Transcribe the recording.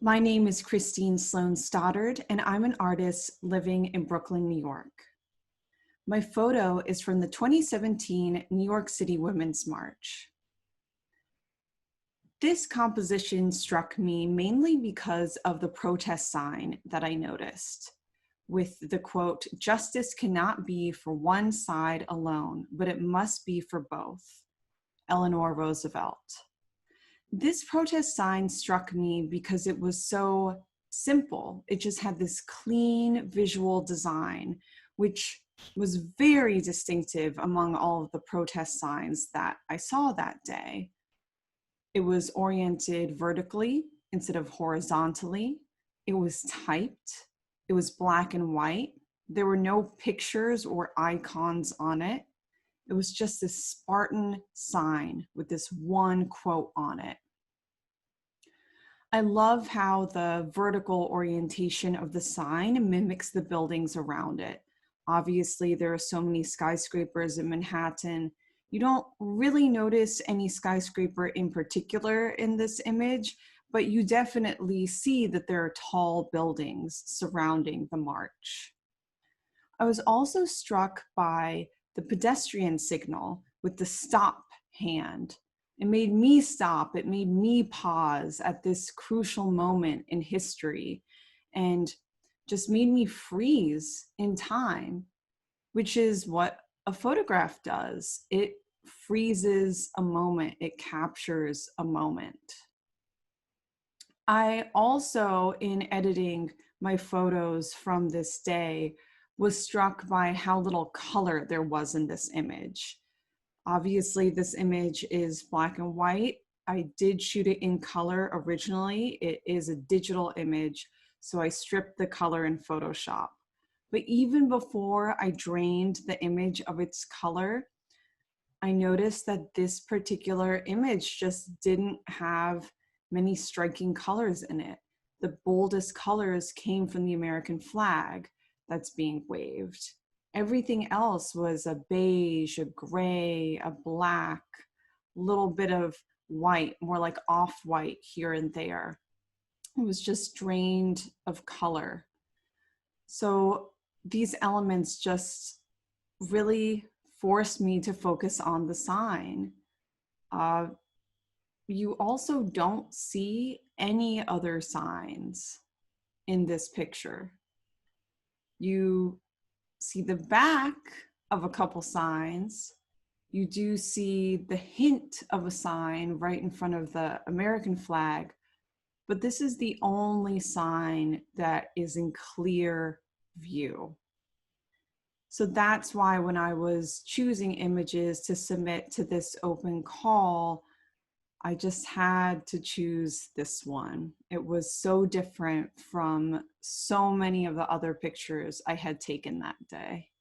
My name is Christine Sloan Stoddard, and I'm an artist living in Brooklyn, New York. My photo is from the 2017 New York City Women's March. This composition struck me mainly because of the protest sign that I noticed, with the quote, "Justice cannot be for one side alone, but it must be for both," Eleanor Roosevelt. This protest sign struck me because it was so simple. It just had this clean visual design, which was very distinctive among all of the protest signs that I saw that day. It was oriented vertically instead of horizontally. It was typed. It was black and white. There were no pictures or icons on it. It was just this Spartan sign with this one quote on it. I love how the vertical orientation of the sign mimics the buildings around it. Obviously, there are so many skyscrapers in Manhattan. You don't really notice any skyscraper in particular in this image, but you definitely see that there are tall buildings surrounding the march. I was also struck by the pedestrian signal with the stop hand. It made me stop, it made me pause at this crucial moment in history and just made me freeze in time, which is what a photograph does. It freezes a moment, it captures a moment. I also, in editing my photos from this day, was struck by how little color there was in this image. Obviously, this image is black and white. I did shoot it in color originally. It is a digital image, so I stripped the color in Photoshop. But even before I drained the image of its color, I noticed that this particular image just didn't have many striking colors in it. The boldest colors came from the American flag that's being waved. Everything else was a beige, a gray, a black, a little bit of white, more like off-white here and there. It was just drained of color. So these elements just really forced me to focus on the sign. You also don't see any other signs in this picture. You see the back of a couple signs. You do see the hint of a sign right in front of the American flag, but this is the only sign that is in clear view. So that's why when I was choosing images to submit to this open call, I just had to choose this one. It was so different from so many of the other pictures I had taken that day.